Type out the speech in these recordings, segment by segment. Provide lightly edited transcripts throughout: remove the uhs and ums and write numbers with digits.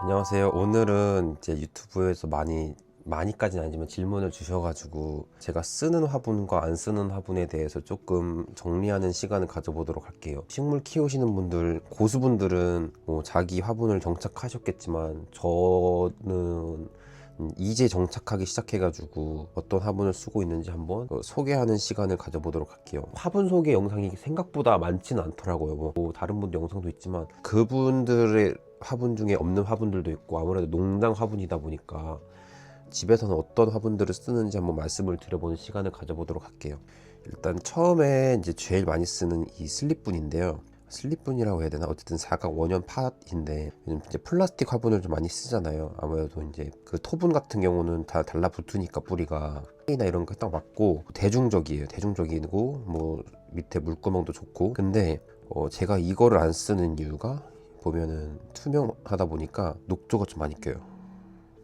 안녕하세요. 오늘은 이제 유튜브에서 많이까지는 아니지만 질문을 주셔가지고 제가 쓰는 화분과 안 쓰는 화분에 대해서 조금 정리하는 시간을 가져보도록 할게요. 식물 키우시는 분들, 고수분들은 뭐 자기 화분을 정착하셨겠지만 저는 이제 정착하기 시작해가지고 어떤 화분을 쓰고 있는지 한번 소개하는 시간을 가져보도록 할게요. 화분 소개 영상이 생각보다 많지는 않더라고요. 뭐 다른 분들 영상도 있지만 그분들의 화분 중에 없는 화분들도 있고, 아무래도 농장 화분이다 보니까 집에서는 어떤 화분들을 쓰는지 한번 말씀을 드려보는 시간을 가져보도록 할게요. 일단 처음에 이제 제일 많이 쓰는 이 슬립분인데요. 슬립분이라고 해야 되나? 어쨌든 사각 원형 팟인데, 요즘 이제 플라스틱 화분을 좀 많이 쓰잖아요. 아무래도 이제 그 토분 같은 경우는 다 달라붙으니까 뿌리가 이나 이런 거 딱 맞고 대중적이에요. 대중적이고 뭐 밑에 물구멍도 좋고. 근데 제가 이거를 안 쓰는 이유가 보면은 투명하다 보니까 녹조가 좀 많이 껴요.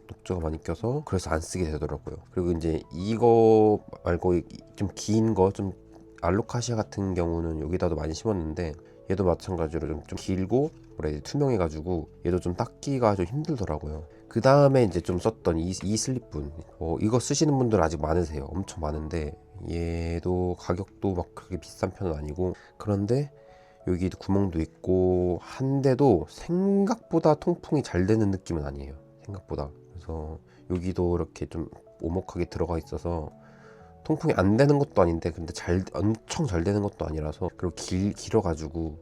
녹조가 많이 껴서 그래서 안 쓰게 되더라고요. 그리고 이제 이거 말고 좀 긴 거, 좀 알로카시아 같은 경우는 여기다도 많이 심었는데 얘도 마찬가지로 좀 길고 뭐라 해야 되지, 투명해가지고 얘도 좀 닦기가 좀 힘들더라고요. 그 다음에 이제 좀 썼던 이 슬립분, 이거 쓰시는 분들 아직 많으세요. 엄청 많은데 얘도 가격도 막 그렇게 비싼 편은 아니고, 그런데 여기도 구멍도 있고 한데도 생각보다 통풍이 잘 되는 느낌은 아니에요. 생각보다. 그래서 여기도 이렇게 좀 오목하게 들어가 있어서 통풍이 안 되는 것도 아닌데, 근데 엄청 잘 되는 것도 아니라서, 그리고 길어가지고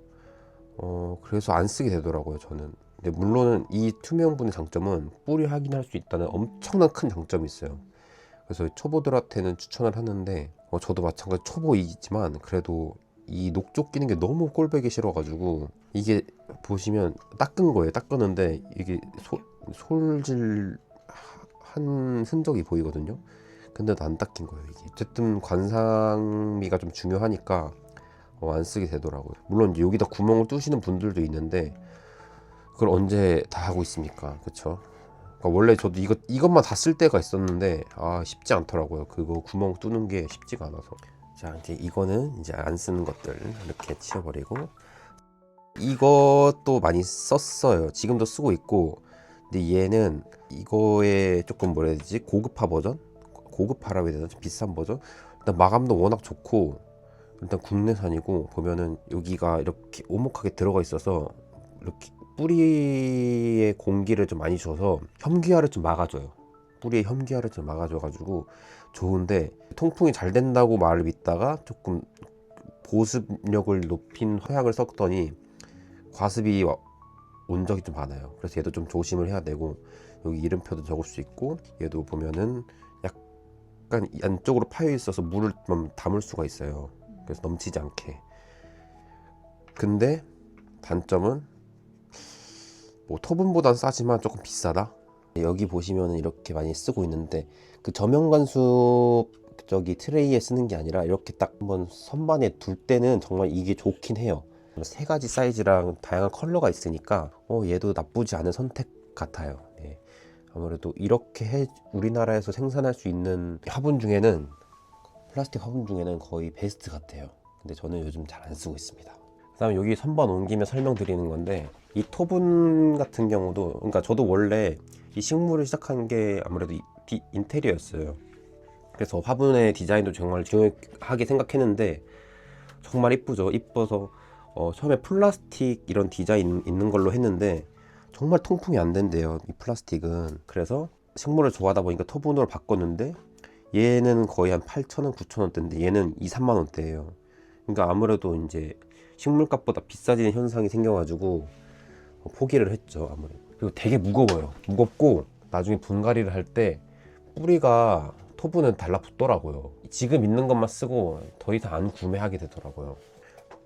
그래서 안 쓰게 되더라고요, 저는. 근데 물론 이 투명분의 장점은 뿌리 확인할 수 있다는 엄청난 큰 장점이 있어요. 그래서 초보들한테는 추천을 하는데, 저도 마찬가지 초보이지만 그래도 이 녹조 끼는 게 너무 꼴보기 싫어가지고, 이게 보시면 닦은 거예요. 닦았는데 이게 솔질 한 흔적이 보이거든요. 근데도 안 닦인 거예요, 이게. 어쨌든 관상미가 좀 중요하니까 안 쓰게 되더라고요. 물론 이제 여기다 구멍을 뚫으시는 분들도 있는데 그걸 언제 다 하고 있습니까? 그쵸? 그러니까 원래 저도 이것만 다 쓸 때가 있었는데 쉽지 않더라고요. 그거 구멍 뚫는 게 쉽지가 않아서. 자, 이제 이거는 이제 안 쓰는 것들 이렇게 치워버리고, 이것도 많이 썼어요. 지금도 쓰고 있고. 근데 얘는 이거에 조금 뭐라 해야 되지, 고급화 버전? 고급화라고 해야 되나? 좀 비싼 버전? 일단 마감도 워낙 좋고, 일단 국내산이고, 보면은 여기가 이렇게 오목하게 들어가 있어서 이렇게 뿌리에 공기를 좀 많이 줘서 혐기화를 좀 막아줘요. 뿌리에 혐기화를 좀 막아줘가지고 좋은데, 통풍이 잘 된다고 말을 믿다가 조금 보습력을 높인 화약을 썼더니 과습이 온 적이 좀 많아요. 그래서 얘도 좀 조심을 해야 되고, 여기 이름표도 적을 수 있고, 얘도 보면은 약간 안쪽으로 파여 있어서 물을 좀 담을 수가 있어요. 그래서 넘치지 않게. 근데 단점은 뭐 토분보단 싸지만 조금 비싸다. 여기 보시면 이렇게 많이 쓰고 있는데, 그 저명관수 저기 트레이에 쓰는 게 아니라 이렇게 딱 한번 선반에 둘 때는 정말 이게 좋긴 해요. 세 가지 사이즈랑 다양한 컬러가 있으니까 얘도 나쁘지 않은 선택 같아요. 네. 아무래도 이렇게 우리나라에서 생산할 수 있는 화분 중에는, 플라스틱 화분 중에는 거의 베스트 같아요. 근데 저는 요즘 잘 안 쓰고 있습니다. 그 다음에 여기 선반 옮기며 설명드리는 건데, 이 토분 같은 경우도, 그러니까 저도 원래 이 식물을 시작한 게 아무래도 인테리어였어요. 그래서 화분의 디자인도 정말 중요하게 생각했는데 정말 이쁘죠. 이뻐서 처음에 플라스틱 이런 디자인 있는 걸로 했는데 정말 통풍이 안 된대요, 이 플라스틱은. 그래서 식물을 좋아하다 보니까 토분으로 바꿨는데, 얘는 거의 한 8,000원, 9,000원대인데 얘는 2, 3만 원대예요. 그러니까 아무래도 이제 식물값보다 비싸지는 현상이 생겨가지고 포기를 했죠, 아무래도. 그리고 되게 무거워요. 무겁고 나중에 분갈이를 할 때 뿌리가 토분은 달라붙더라고요. 지금 있는 것만 쓰고 더 이상 안 구매하게 되더라고요.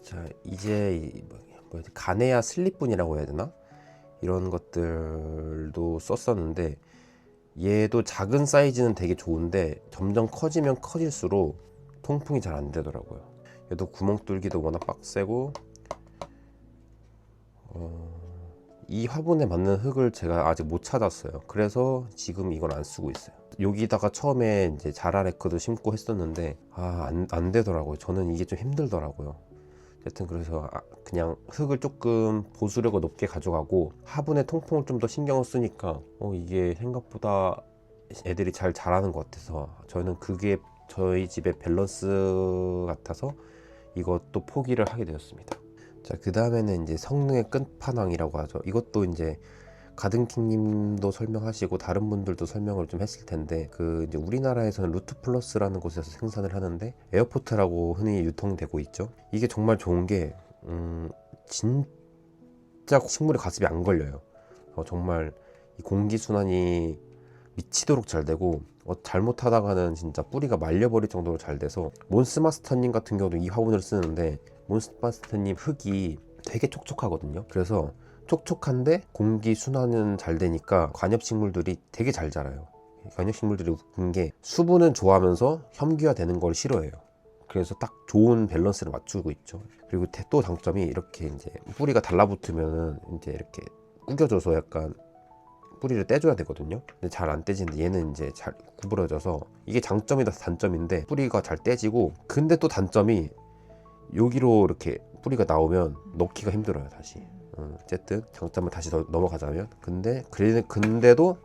자, 이제 가네아 슬립분이라고 해야 되나? 이런 것들도 썼었는데, 얘도 작은 사이즈는 되게 좋은데 점점 커지면 커질수록 통풍이 잘 안 되더라고요. 얘도 구멍 뚫기도 워낙 빡세고, 이 화분에 맞는 흙을 제가 아직 못 찾았어요. 그래서 지금 이걸 안 쓰고 있어요. 여기다가 처음에 이제 자라레크도 심고 했었는데 안 되더라고요. 저는 이게 좀 힘들더라고요. 어쨌든 그래서 그냥 흙을 조금 보수력을 높게 가져가고 화분의 통풍을 좀 더 신경을 쓰니까 이게 생각보다 애들이 잘 자라는 것 같아서 저는 그게 저희 집의 밸런스 같아서 이것도 포기를 하게 되었습니다. 자, 그 다음에는 이제 성능의 끝판왕이라고 하죠. 이것도 이제 가든킹님도 설명하시고 다른 분들도 설명을 좀 했을 텐데 이제 우리나라에서는 루트 플러스라는 곳에서 생산을 하는데 에어포트라고 흔히 유통되고 있죠. 이게 정말 좋은 게 진짜 식물에 가습이 안 걸려요. 정말 이 공기 순환이 미치도록 잘 되고 잘못하다가는 진짜 뿌리가 말려버릴 정도로 잘 돼서 몬스마스터님 같은 경우도 이 화분을 쓰는데 몬스마스터님 흙이 되게 촉촉하거든요. 그래서 촉촉한데 공기 순환은 잘 되니까 관엽식물들이 되게 잘 자라요. 관엽식물들이 웃긴 게 수분은 좋아하면서 현기화 되는 걸 싫어해요. 그래서 딱 좋은 밸런스를 맞추고 있죠. 그리고 또 장점이 이렇게 이제 뿌리가 달라붙으면은 이제 이렇게 구겨져서 약간 뿌리를 떼줘야 되거든요. 근데 잘 안 떼지는데 얘는 이제 잘 구부러져서 이게 장점이다 단점인데 뿌리가 잘 떼지고 근데 또 단점이 여기로 이렇게 뿌리가 나오면 넣기가 힘들어요 다시. 어쨌든 장점을 다시 넘어가자면 근데도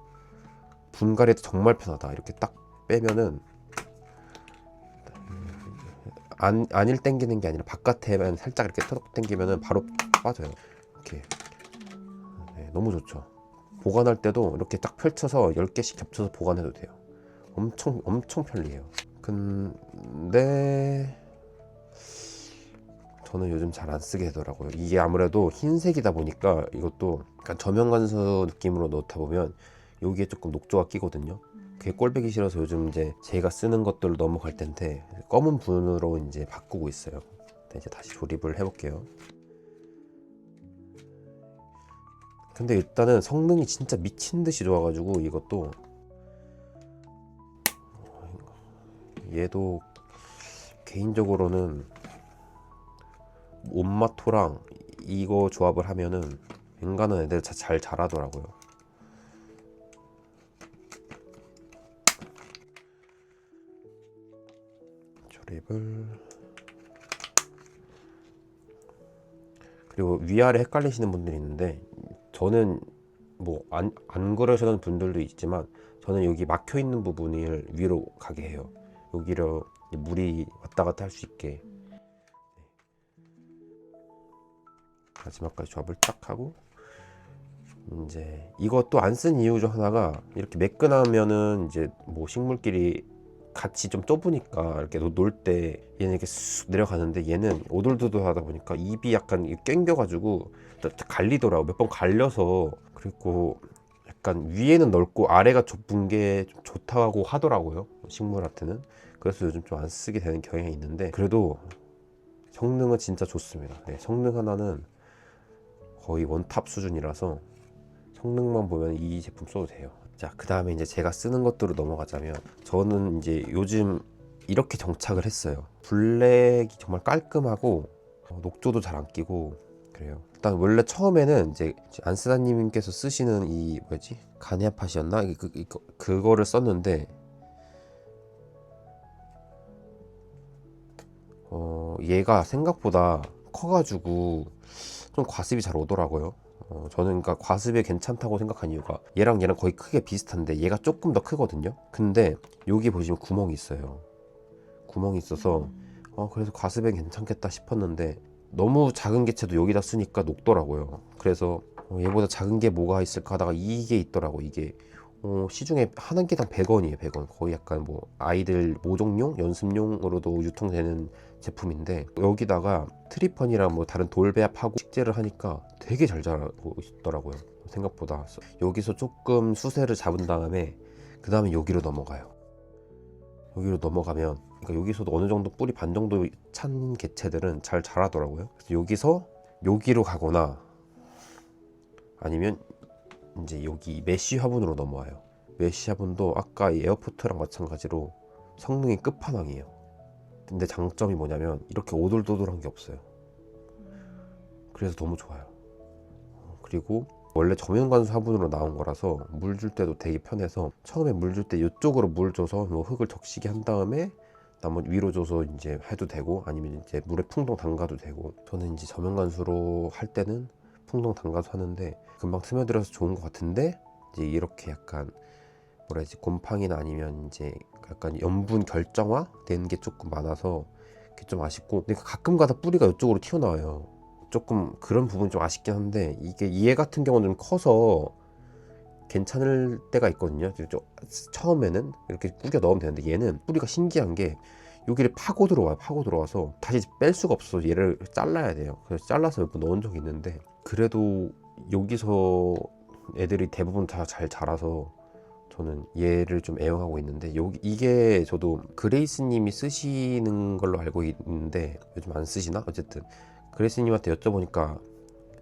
분갈이도 정말 편하다. 이렇게 딱 빼면은 안일 당기는 게 아니라 바깥에만 살짝 이렇게 터덕 당기면은 바로 빠져요. 이렇게 네, 너무 좋죠. 보관할 때도 이렇게 딱 펼쳐서 10개씩 겹쳐서 보관해도 돼요. 엄청 편리해요. 근데 저는 요즘 잘 안 쓰게 되더라고요. 이게 아무래도 흰색이다 보니까 이것도 약간 저명관수 느낌으로 넣다 보면 여기에 조금 녹조가 끼거든요. 그게 꼴보기 싫어서 요즘 이제 제가 쓰는 것들로 넘어갈 텐데 검은 분으로 이제 바꾸고 있어요. 이제 다시 조립을 해볼게요. 근데 일단은 성능이 진짜 미친 듯이 좋아가지고 이것도 얘도 개인적으로는 온마토랑 이거 조합을 하면은 웬간한 애들 잘 자라더라고요. 조립을 그리고 위아래 헷갈리시는 분들이 있는데 저는 뭐 안 그러시는 분들도 있지만 저는 여기 막혀 있는 부분을 위로 가게 해요. 여기로 물이 왔다 갔다 할 수 있게. 마지막까지 조합을 딱 하고 이제 이것도 안 쓴 이유 중 하나가 이렇게 매끈하면은 이제 뭐 식물끼리 같이 좀 좁으니까 이렇게 놀 때 얘는 이렇게 쑥 내려가는데 얘는 오돌도돌하다 보니까 입이 약간 낑겨가지고 갈리더라고. 몇 번 갈려서. 그리고 약간 위에는 넓고 아래가 좁은 게 좀 좋다고 하더라고요, 식물 아트는. 그래서 요즘 좀 안 쓰게 되는 경향이 있는데 그래도 성능은 진짜 좋습니다. 네, 성능 하나는 거의 원탑 수준이라서 성능만 보면 이 제품 써도 돼요. 자, 그 다음에 이제 제가 쓰는 것들로 넘어가자면 저는 이제 요즘 이렇게 정착을 했어요. 블랙이 정말 깔끔하고 녹조도 잘 안 끼고 그래요. 일단 원래 처음에는 이제 안쓰다님께서 쓰시는 이 뭐지 가네아팟이었나 그거를 썼는데 얘가 생각보다 커가지고 좀 과습이 잘 오더라고요. 저는 그러니까 과습이 괜찮다고 생각한 이유가 얘랑 거의 크게 비슷한데 얘가 조금 더 크거든요. 근데 여기 보시면 구멍이 있어요. 구멍이 있어서 그래서 과습에 괜찮겠다 싶었는데 너무 작은 개체도 여기다 쓰니까 녹더라고요. 그래서 얘보다 작은 게 뭐가 있을까 하다가 이게 있더라고. 이게 시중에 한 개당 100원이에요. 100원. 거의 약간 뭐 아이들 모종용, 연습용으로도 유통되는 제품인데 여기다가 트리펀이랑 뭐 다른 돌배합하고 식재를 하니까 되게 잘 자라고 있더라고요. 생각보다. 여기서 조금 수세를 잡은 다음에 그 다음에 여기로 넘어가요. 여기로 넘어가면 그러니까 여기서도 어느 정도 뿌리 반 정도 찬 개체들은 잘 자라더라고요. 그래서 여기서 여기로 가거나 아니면 이제 여기 메쉬 화분으로 넘어와요. 메쉬 화분도 아까 이 에어포트랑 마찬가지로 성능이 끝판왕이에요. 근데 장점이 뭐냐면 이렇게 오돌도돌한 게 없어요. 그래서 너무 좋아요. 그리고 원래 저면관수 화분으로 나온 거라서 물 줄 때도 되게 편해서 처음에 물 줄 때 이쪽으로 물 줘서 뭐 흙을 적시게 한 다음에 나머지 위로 줘서 이제 해도 되고, 아니면 이제 물에 풍덩 담가도 되고. 저는 이제 저면간수로 할 때는 풍덩 담가서 하는데 금방 스며들어서 좋은 것 같은데, 이제 이렇게 약간 뭐라 해야지, 곰팡이나 아니면 이제 약간 염분 결정화 된 게 조금 많아서 그게 좀 아쉽고, 근데 가끔 가다 뿌리가 이쪽으로 튀어나와요. 조금 그런 부분이 좀 아쉽긴 한데, 이게 얘 같은 경우는 좀 커서 괜찮을 때가 있거든요. 처음에는 이렇게 꾸겨 넣으면 되는데, 얘는 뿌리가 신기한 게 여기를 파고 들어와요. 파고 들어와서 다시 뺄 수가 없어서 얘를 잘라야 돼요. 그래서 잘라서 몇 번 넣은 적이 있는데, 그래도 여기서 애들이 대부분 다 잘 자라서 저는 얘를 좀 애용하고 있는데, 이게 저도 그레이스님이 쓰시는 걸로 알고 있는데 요즘 안 쓰시나? 어쨌든 그레이스님한테 여쭤보니까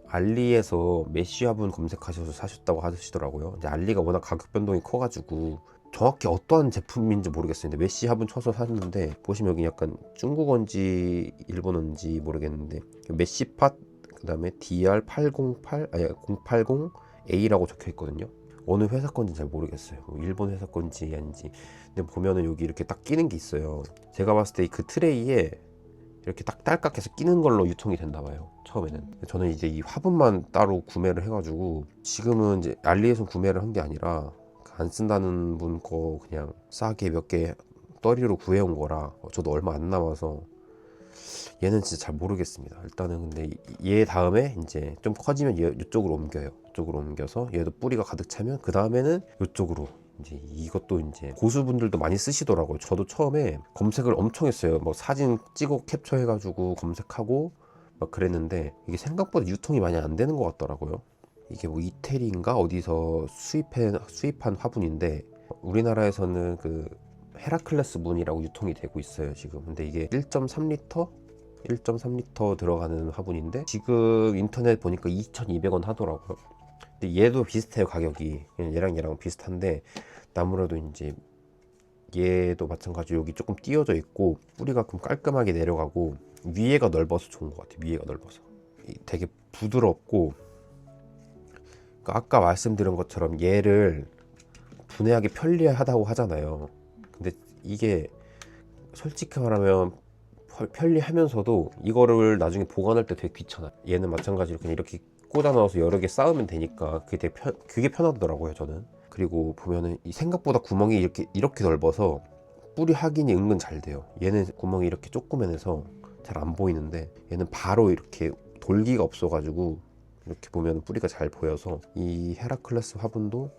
알리에서 메쉬 화분 검색하셔서 사셨다고 하시더라고요. 이제 알리가 워낙 가격 변동이 커가지고 정확히 어떠한 제품인지 모르겠어요. 근데 메쉬 화분 쳐서 샀는데, 보시면 여기 약간 중국어인지 일본어인지 모르겠는데 메쉬팟, 그 다음에 DR808 아니 080A라고 적혀 있거든요. 어느 회사 건지 잘 모르겠어요. 일본 회사 건지 아닌지. 근데 보면은 여기 이렇게 딱 끼는 게 있어요. 제가 봤을 때 그 트레이에 이렇게 딱 딸깍해서 끼는 걸로 유통이 된다 봐요, 처음에는. 저는 이제 이 화분만 따로 구매를 해가지고, 지금은 이제 알리에서 구매를 한 게 아니라 안 쓴다는 분 거 그냥 싸게 몇 개 떨이로 구해온 거라 저도 얼마 안 남아서 얘는 진짜 잘 모르겠습니다. 일단은 근데 얘 다음에 이제 좀 커지면 얘 이쪽으로 옮겨요. 이쪽으로 옮겨서 얘도 뿌리가 가득 차면 그 다음에는 이쪽으로. 이제 이것도 이제 고수분들도 많이 쓰시더라고요. 저도 처음에 검색을 엄청 했어요. 뭐 사진 찍어 캡처해가지고 검색하고 막 그랬는데, 이게 생각보다 유통이 많이 안 되는 것 같더라고요. 이게 뭐 이태리인가 어디서 수입한 화분인데, 우리나라에서는 그 헤라클레스 문이라고 유통이 되고 있어요 지금. 근데 이게 1.3리터 들어가는 화분인데, 지금 인터넷 보니까 2,200원 하더라고요. 근데 얘도 비슷해요, 가격이. 얘랑 비슷한데, 아무래도 이제 얘도 마찬가지로 여기 조금 띄어져 있고 뿌리가 좀 깔끔하게 내려가고 위에가 넓어서 좋은 것 같아요. 위에가 넓어서 되게 부드럽고, 그러니까 아까 말씀드린 것처럼 얘를 분해하기 편리하다고 하잖아요. 근데 이게 솔직히 말하면 편리하면서도 이거를 나중에 보관할 때 되게 귀찮아요. 얘는 마찬가지로 그냥 이렇게 꽂아 넣어서 여러 개 쌓으면 되니까 그게 편하더라고요, 저는. 그리고 보면은 이 생각보다 구멍이 이렇게 넓어서 뿌리 확인이 은근 잘 돼요. 얘는 구멍이 이렇게 조그만해서 잘 안 보이는데, 얘는 바로 이렇게 돌기가 없어가지고 이렇게 보면 뿌리가 잘 보여서 이 헤라클레스 화분도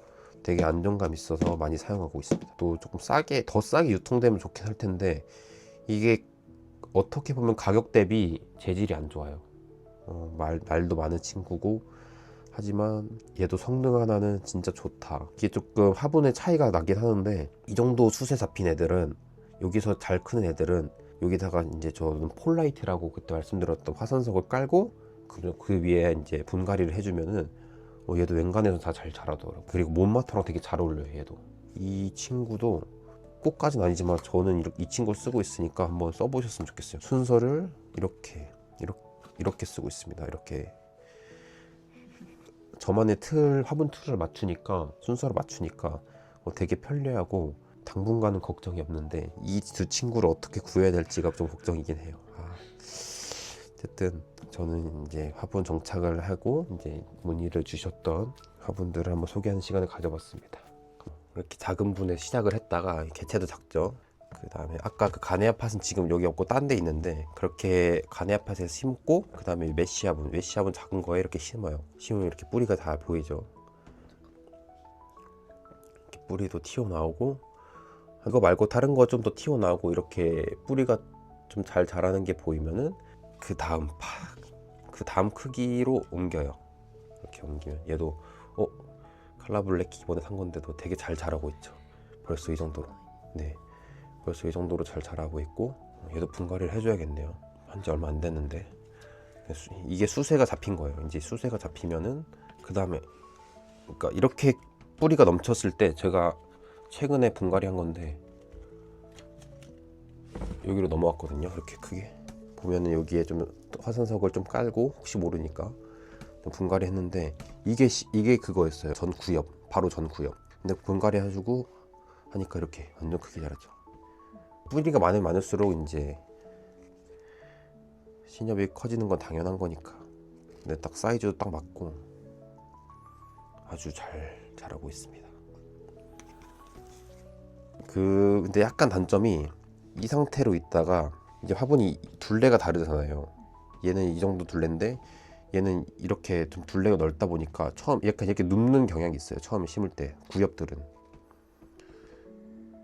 되게 안정감 있어서 많이 사용하고 있습니다. 또 조금 더 싸게 유통되면 좋긴 할 텐데, 이게 어떻게 보면 가격 대비 재질이 안 좋아요. 말도 많은 친구고, 하지만 얘도 성능 하나는 진짜 좋다. 이게 조금 화분의 차이가 나긴 하는데, 이 정도 숱에 잡힌 애들은, 여기서 잘 크는 애들은 여기다가 이제 저는 폴라이트라고 그때 말씀드렸던 화산석을 깔고 그 위에 이제 분갈이를 해주면은 얘도 웬간해서 다 잘 자라더라고요. 그리고 몸마토랑 되게 잘 어울려요, 얘도. 이 친구도 꼭까지는 아니지만 저는 이 친구를 쓰고 있으니까 한번 써보셨으면 좋겠어요. 순서를 이렇게 쓰고 있습니다. 이렇게 저만의 화분 틀을 맞추니까, 순서를 맞추니까 되게 편리하고 당분간은 걱정이 없는데, 이 두 친구를 어떻게 구해야 될지가 좀 걱정이긴 해요. 어쨌든 저는 이제 화분 정착을 하고 이제 문의를 주셨던 화분들을 한번 소개하는 시간을 가져봤습니다. 이렇게 작은 분에 시작을 했다가 개체도 작죠. 그 다음에 아까 그 가네아팟은 지금 여기 없고 딴 데 있는데, 그렇게 가네아팟에 심고 그 다음에 메쉬 화분 작은 거에 이렇게 심어요. 심으면 이렇게 뿌리가 다 보이죠. 이렇게 뿌리도 튀어나오고, 이거 말고 다른 거 좀 더 튀어나오고, 이렇게 뿌리가 좀 잘 자라는 게 보이면은 그 다음 크기로 옮겨요. 이렇게 옮기면 얘도 칼라블랙 이번에 산 건데도 되게 잘 자라고 있죠. 벌써 이 정도로. 네, 벌써 이 정도로 잘 자라고 있고, 얘도 분갈이를 해줘야겠네요. 한지 얼마 안 됐는데. 이게 수세가 잡힌 거예요. 이제 수세가 잡히면은 그 다음에, 그러니까 이렇게 뿌리가 넘쳤을 때, 제가 최근에 분갈이 한 건데 여기로 넘어왔거든요. 이렇게 크게 보면은 여기에 좀 화산석을 좀 깔고 혹시 모르니까 분갈이 했는데, 이게 그거였어요. 바로 전 구엽. 근데 분갈이 해주고 하니까 이렇게 완전 크게 자랐죠. 뿌리가 많으면 많을수록 이제 신엽이 커지는 건 당연한 거니까. 근데 딱 사이즈도 딱 맞고 아주 잘 자라고 있습니다. 근데 약간 단점이 이 상태로 있다가 이제 화분이 둘레가 다르잖아요. 얘는 이 정도 둘레인데 얘는 이렇게 좀 둘레가 넓다 보니까 처음 약간 이렇게 눕는 경향이 있어요. 처음에 심을 때 구엽들은.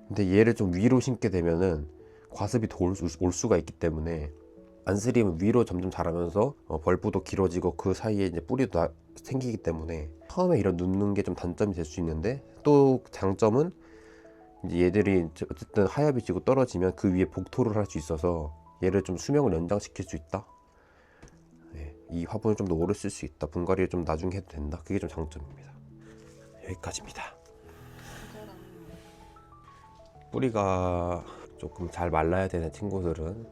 근데 얘를 좀 위로 심게 되면은 과습이 더 올 수가 있기 때문에 안스림은 위로 점점 자라면서 벌브도 길어지고 그 사이에 이제 뿌리도 생기기 때문에 처음에 이런 눕는 게 좀 단점이 될 수 있는데, 또 장점은 이제 얘들이 어쨌든 하엽이 지고 떨어지면 그 위에 복토를 할 수 있어서 얘를 좀 수명을 연장시킬 수 있다. 네, 이 화분을 좀 더 오래 쓸 수 있다. 분갈이를 좀 나중에 해도 된다. 그게 좀 장점입니다. 여기까지입니다. 뿌리가 조금 잘 말라야 되는 친구들은,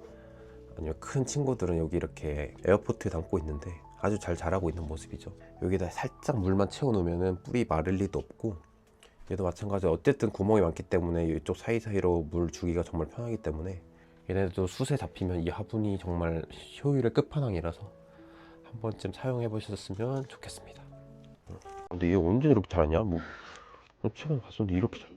아니면 큰 친구들은 여기 이렇게 에어포트에 담고 있는데 아주 잘 자라고 있는 모습이죠. 여기다 살짝 물만 채워 놓으면 뿌리 마를 리도 없고, 얘도 마찬가지로 어쨌든 구멍이 많기 때문에 이쪽 사이사이로 물 주기가 정말 편하기 때문에 얘네도 숯에 잡히면 이 화분이 정말 효율의 끝판왕이라서 한 번쯤 사용해 보셨으면 좋겠습니다. 근데 얘 언제 이렇게 자랐냐? 뭐 최근에 봤었는데 이렇게 잘